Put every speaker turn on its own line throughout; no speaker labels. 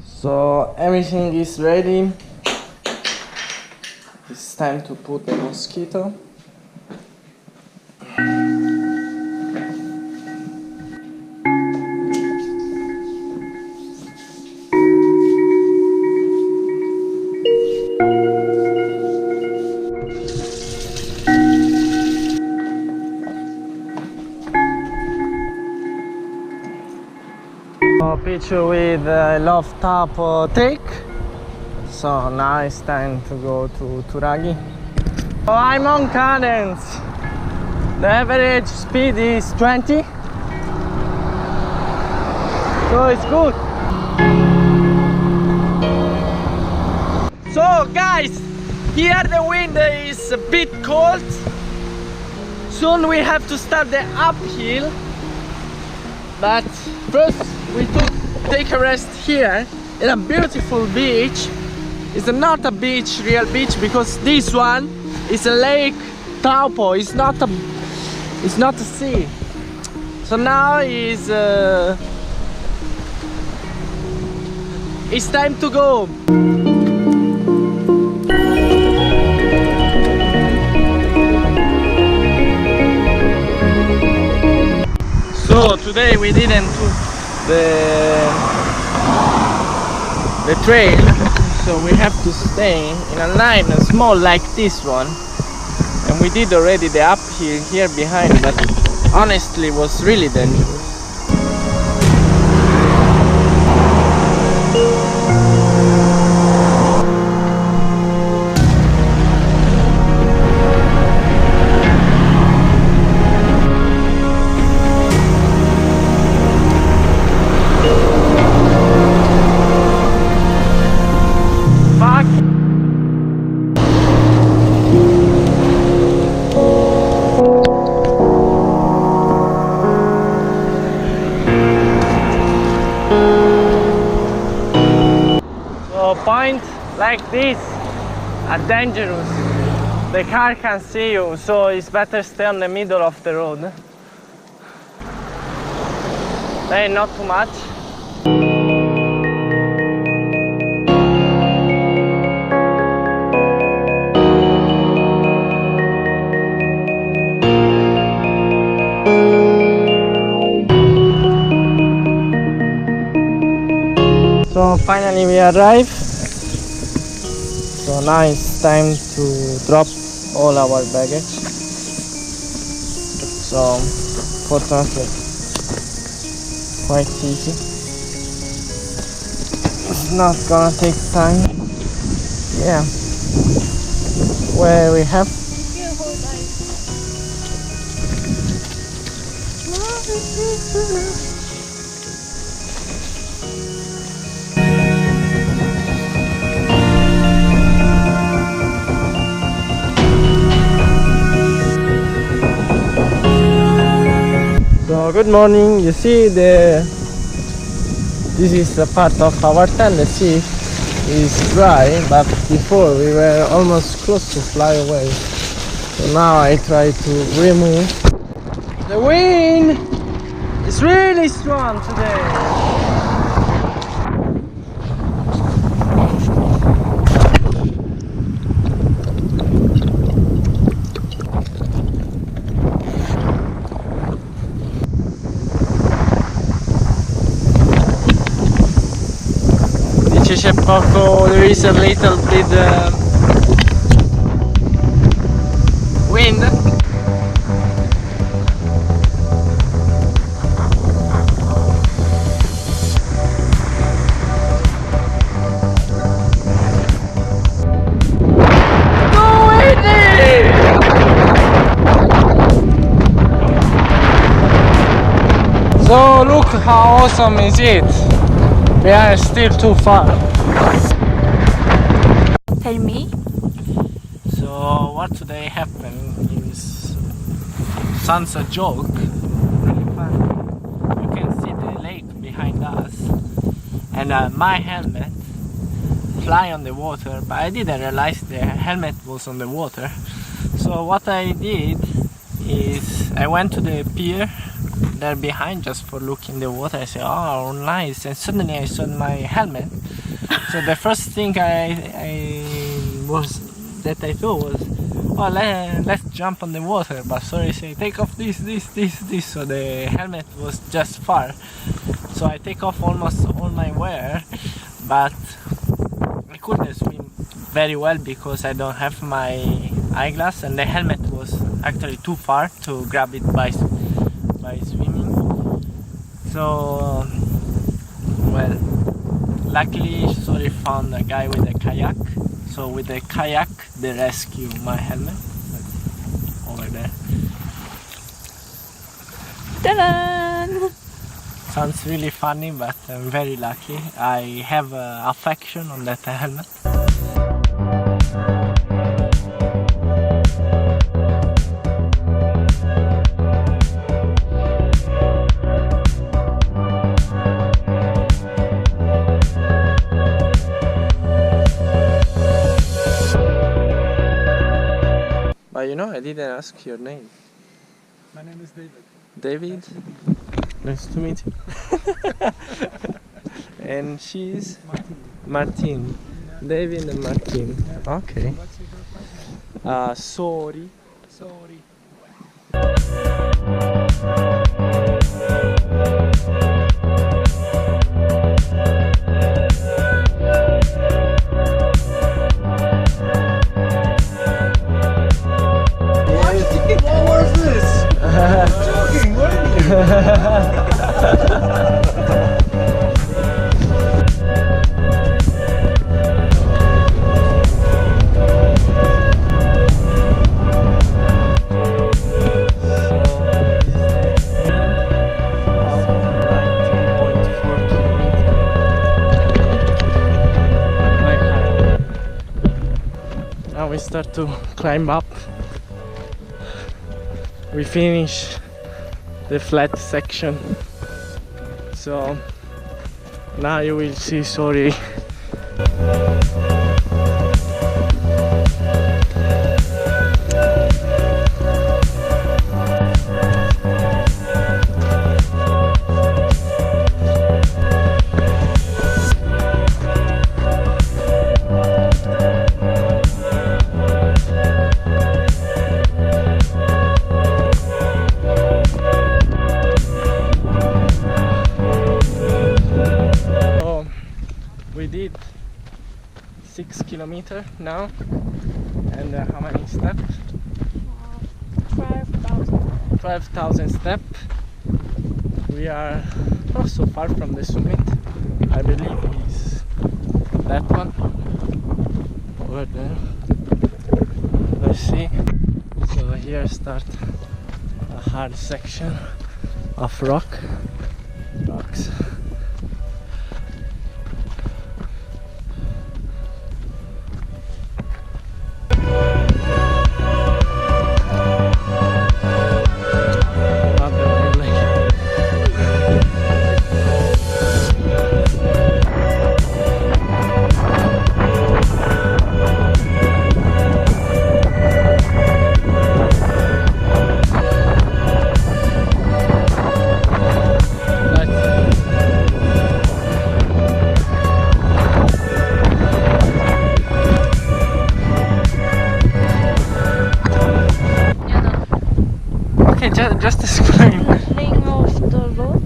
So everything is ready. It's time to put the mosquito. A picture with love top take. So now it's time to go to Turagi. So I'm on cadence. The average speed is 20. So it's good. So guys, here the wind is a bit cold. Soon we have to start the uphill. But first we take a rest here in a beautiful beach. It's not a beach, real beach, because this one is a lake Taupo. It's not a sea. So now it's time to go. So today we didn't do the trail, so we have to stay in a line small like this one, and we did already the uphill here behind, but honestly it was really dangerous. Point like this are dangerous. The car can see you, so it's better stay on the middle of the road. Hey, not too much. So finally we arrived. So now it's time to drop all our baggage. So fortunately quite easy. It's not gonna take time. Yeah. Where we have good morning. You see this is a part of our tent. The sea is dry, but before we were almost close to fly away. So now I try to remove. The wind is really strong today. There is a little bit wind. Go windy! So look how awesome is it. We are still too far.
Tell me.
So what today happened is sunset joke. Really fun. You can see the lake behind us, and my helmet fly on the water, but I didn't realize the helmet was on the water. So what I did is I went to the pier there behind just for looking the water. I said, oh nice, and suddenly I saw my helmet So the first thing I thought was, oh, let's jump on the water. But sorry, say take off this. So the helmet was just far. So I take off almost all my wear, but I couldn't swim very well because I don't have my eyeglass, and the helmet was actually too far to grab it by swimming. So well, luckily Sori found a guy with a kayak. So with the kayak they rescue my helmet. That's over there. Ta-da! Sounds really funny, but I'm very lucky. I have affection on that helmet. But you know, I didn't ask your name.
My name is David.
David? Nice to meet you. And she's? Martin. David and Martin. Okay.
What's your girlfriend?
Sori.
Sorry.
What was this? Joking, what are you?
Now we start to climb up. We finish the flat section, so now you will see Sori. We did 6 kilometers now, and how many steps?
12,000.
12,000 steps. We are not so far from the summit. I believe it's that one over there. Let's see. So here start a hard section of rocks. Just explain.
Ring of the road.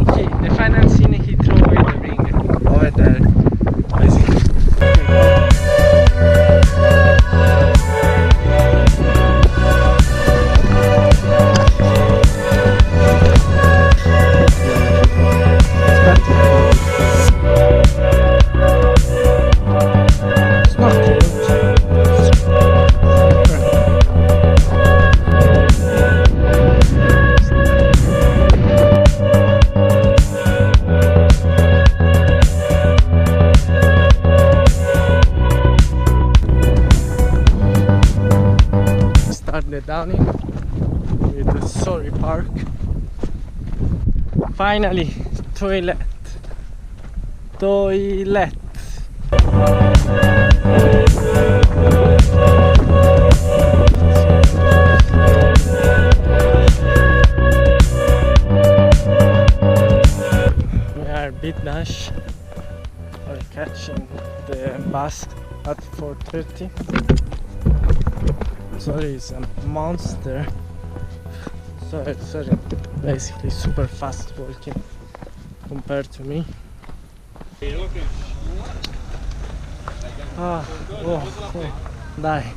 Okay, the final scene he threw away the ring over there. The downing with the Sori Park. Finally, toilet. We bit dash or catching the bus at 4:30. Sorry, it's a monster. Sorry, basically super fast walking compared to me. Ah, oh, dai.